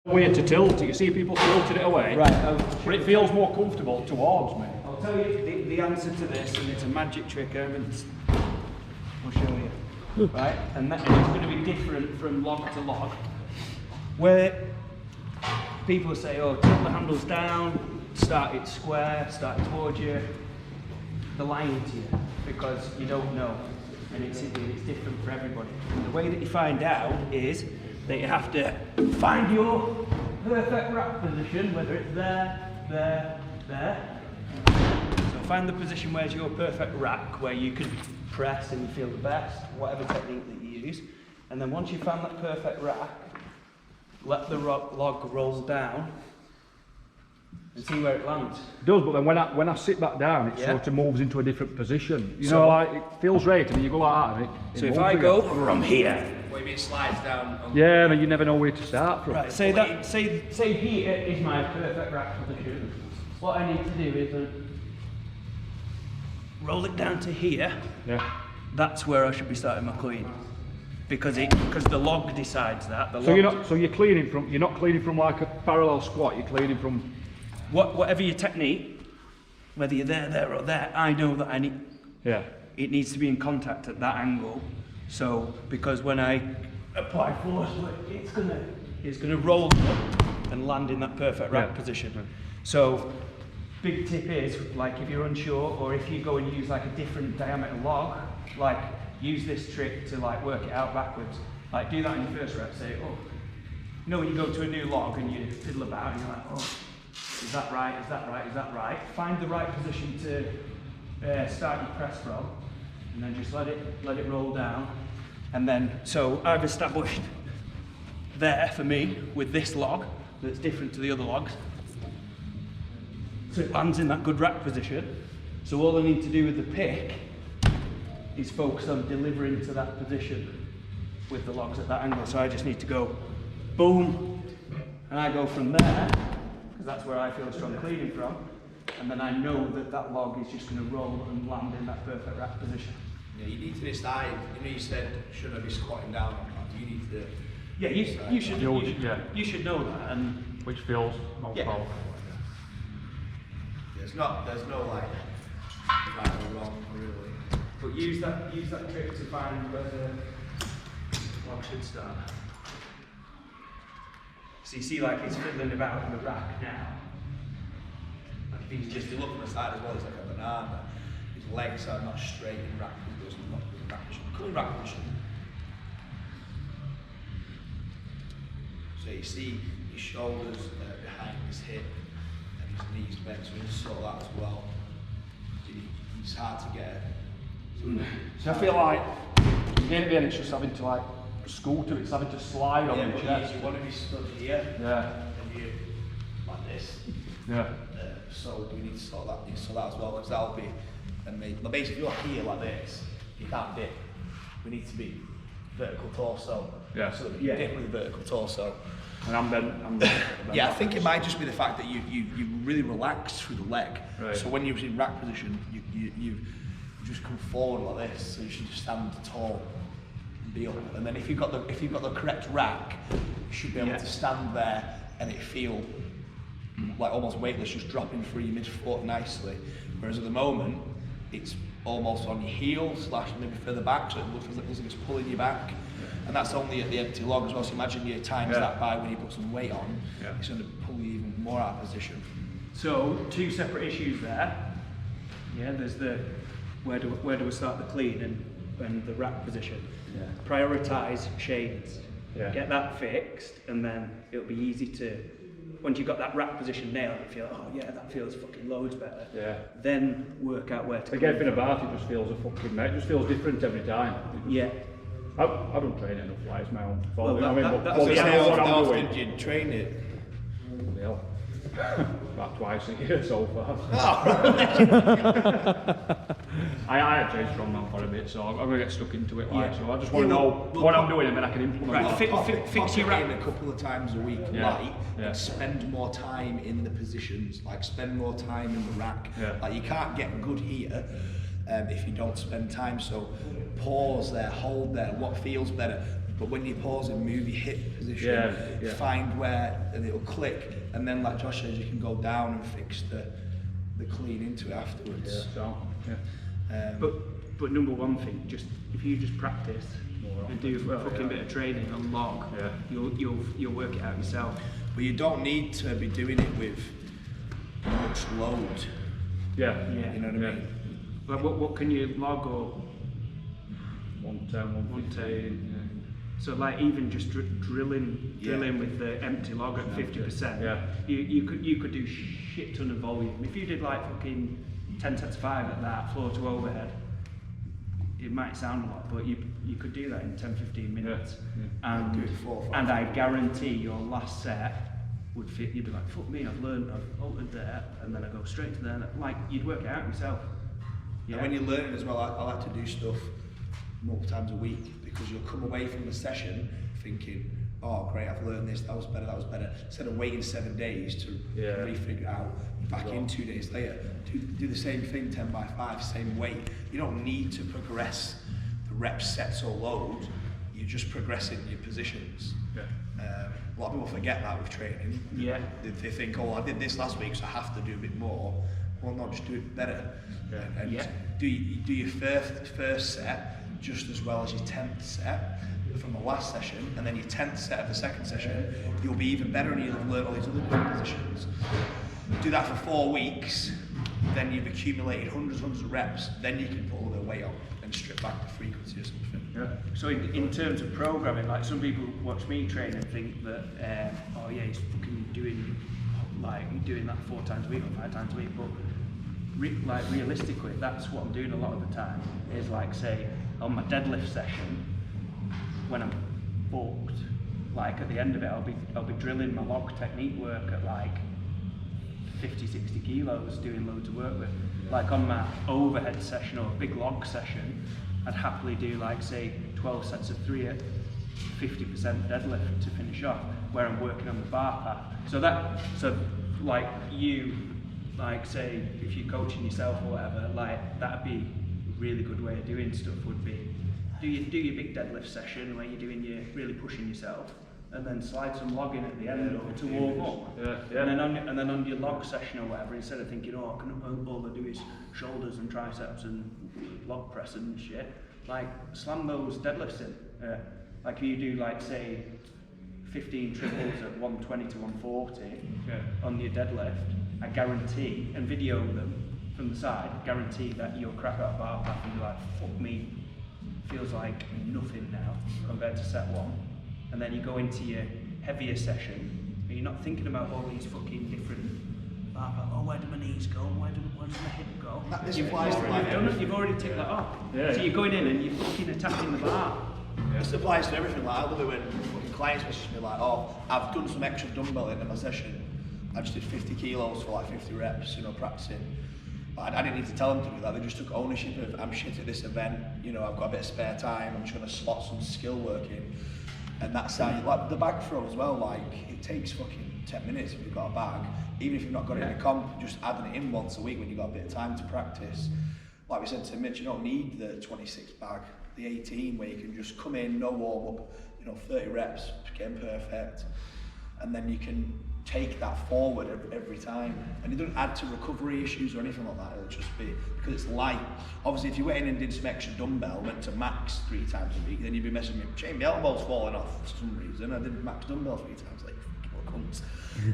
Way to tilt it. You see people tilting it away. Right. But it feels more comfortable towards me. I'll tell you the answer to this, and it's a magic trick, I'll show you. Right, and it's going to be different from log to log. Where people say, oh, tilt the handles down, start it square, start it towards you, they're lying to you because you don't know, and it's different for everybody. And the way that you find out is that you have to find your perfect rack position, whether it's there. So find the position where's your perfect rack, where you can press and you feel the best, whatever technique that you use. And then once you've found that perfect rack, let the log roll down and see where it lands. It does, but then when I sit back down, it sort of moves into a different position. You So- know, like it feels right, and then you go like that, and it So if moves I again. go from here, What do you mean slides down? Yeah, and you never know where to start from. right, say here is my perfect rack position. What I need to do is roll it down to here. Yeah. That's where I should be starting my clean, because the log decides that. So you're cleaning from. You're not cleaning from like a parallel squat. You're cleaning from. Whatever your technique, whether you're there or there, I know that Yeah. it needs to be in contact at that angle. So because when I apply force, it's gonna roll up and land in that perfect rack position. Yeah. So big tip is, like, if you're unsure, or if you go and use like a different diameter log, like use this trick to like work it out backwards. Like do that in your first rep. Say, oh, you know when you go to a new log and you fiddle about and you're like, oh, is that right? Is that right? Is that right? Find the right position to start your press from, and then just let it roll down. And then, so I've established there for me with this log that's different to the other logs. So it lands in that good rack position. So all I need to do with the pick is focus on delivering to that position with the logs at that angle. So I just need to go boom, and I go from there, because that's where I feel strong cleaning from. And then I know that that log is just going to roll and land in that perfect rack position. Yeah, you need to decide. You know, you said, should I be squatting down or not? You need to. Yeah, you should know that, and Which feels most powerful. There's no like right or wrong really. but use that trick to find where the log should start. So you see, like he's fiddling about in the rack now. Like if you just look on the side as well, it's like a banana. His legs are not straight in rack. He goes not in rack position. Come in rack position. So you see his shoulders behind his hip and his knees bent, so you saw that as well. It's hard to get. So I feel like again it's just having to like scoot to it, it's having to slide on the chest. You want to be stood here. Yeah. And you like this. Yeah. So we need to sort that as well, because that'll be amazing. But basically, if you're here like this, you can't dip. We need to be vertical torso. Yeah. So that we can dip with the vertical torso. And I'm bent Yeah, I think it might just be the fact that you really relax through the leg. Right. So when you're in rack position, you just come forward like this. So you should just stand tall and be up. And then if you've got the correct rack, you should be able to stand there and it feel like almost weightless, just dropping through your midfoot nicely. Whereas at the moment, it's almost on your heel / maybe further back, so it looks like it's pulling you back. And that's only at the empty log as well. So imagine you times that by when you put some weight on, it's going to pull you even more out of position. So two separate issues there. Yeah, there's the where do we start the clean and the rack position. Yeah. Prioritize shades. Yeah. Get that fixed, and then it'll be easy to. Once you've got that rack position nailed, you feel, oh yeah, that feels fucking loads better. Yeah. Then work out where to. Like everything about it just feels a fucking mate. It just feels different every time. Yeah. I don't train enough, like it's my own fault. Well, I mean, that's but how what I'm doing. Did you train it? Well, about twice a year so far. I had trained strongman for a bit, so I'm going to get stuck into it. Like, so I just want to know what I'm doing, and then I can implement it. Fix your rack a couple of times a week, light. Yeah. Spend more time in the positions. Like spend more time in the rack. Yeah. Like you can't get good here if you don't spend time. So pause there, hold there. What feels better? But when you pause and move your hip position, find where, and it'll click, and then like Josh says, you can go down and fix the clean into it afterwards. But number one thing, just if you just practice and do a fucking bit of training on log, you'll work it out yourself. But you don't need to be doing it with much load. You know what I mean? But what can you log or 110, 115. So like even just drilling with the empty log at 50%, you could do shit ton of volume. If you did like fucking 10 sets of 5 at that, floor to overhead, it might sound a lot, but you could do that in 10-15 minutes. And I guarantee your last set would fit. You'd be like, fuck me, I've altered there, and then I go straight to there. Like, you'd work it out yourself. And when you're learning as well, I like to do stuff multiple times a week, because you'll come away from the session thinking, oh great, I've learned this, that was better. Instead of waiting 7 days to refigure it out, back in 2 days later, do the same thing 10 by 5, same weight. You don't need to progress the reps, sets or load, you're just progressing your positions. A lot of people forget that with training. They think, oh, I did this last week, so I have to do a bit more. Well, no, just do it better. And do your first set just as well as your 10th set from the last session, and then your 10th set of the second session, you'll be even better and you'll have learned all these other different positions. Do that for 4 weeks, then you've accumulated hundreds of reps, then you can put all the weight on and strip back the frequency or something. So in terms of programming, like some people watch me train and think that, oh yeah, he's fucking doing that 4 times a week or 5 times a week, but realistically, that's what I'm doing a lot of the time, is like say, on my deadlift session, when I'm booked, like at the end of it, I'll be drilling my log technique work at like 50-60 kilos, doing loads of work with. Like on my overhead session or big log session, I'd happily do like say 12 sets of 3 at 50% deadlift to finish off, where I'm working on the bar path. So like you, like say if you're coaching yourself or whatever, like that'd be a really good way of doing stuff. Would be do your big deadlift session where you're really pushing yourself, and then slide some log in at the end to warm up. And then on your log session or whatever, instead of thinking, oh, all I do is shoulders and triceps and log press and shit, like slam those deadlifts in. Like you do like say 15 triples at 120 to 140 on your deadlift, I guarantee, and video them from the side, guarantee that you'll crack out bar path and be like, fuck me, feels like nothing now compared to set 1. And then you go into your heavier session, and you're not thinking about all these fucking different bar path. Oh, where do my knees go? Where does my hip go? You've already ticked that off. So you're going in and you're fucking attacking the bar. This applies to everything. Like I love it when fucking clients message me like, oh, I've done some extra dumbbell in my session. I just did 50 kilos for like 50 reps, practicing. I didn't need to tell them to do that. They just took ownership of, I'm shit at this event, I've got a bit of spare time, I'm just going to slot some skill work in. And that's how you, like the bag throw as well, like it takes fucking 10 minutes if you've got a bag. Even if you've not got it in a comp, just adding it in once a week when you've got a bit of time to practice. Like we said to Mitch, you don't need the 26 bag, the 18 where you can just come in, no warm up, 30 reps, getting perfect. And then you can take that forward every time, and it doesn't add to recovery issues or anything like that. It'll just be because it's light. Obviously, if you went in and did some extra dumbbell, went to max 3 times a week, then you'd be messing me. Shane, my elbow's falling off for some reason. I did max dumbbell 3 times, like what cunts.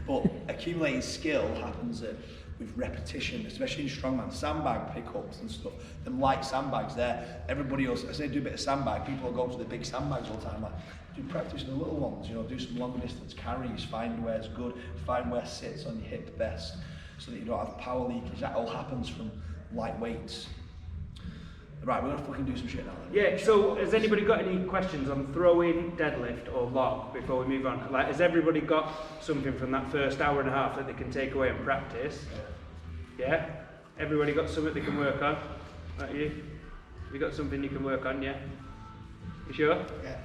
But accumulating skill happens with repetition, especially in strongman sandbag pickups and stuff. Them light sandbags there. Everybody else, I say do a bit of sandbag. People will go to the big sandbags all the time. Like, do practice the little ones, do some long distance carries, find where's good, find where sits on your hip best, so that you don't have power leakage. That all happens from light weights. Right, we're gonna fucking do some shit now then. Yeah, so has anybody got any questions on throwing, deadlift or log before we move on? Like, has everybody got something from that first hour and a half that they can take away and practice? Yeah? Everybody got something they can work on? Like you? You got something you can work on, yeah? You sure? Yeah.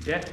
Yeah.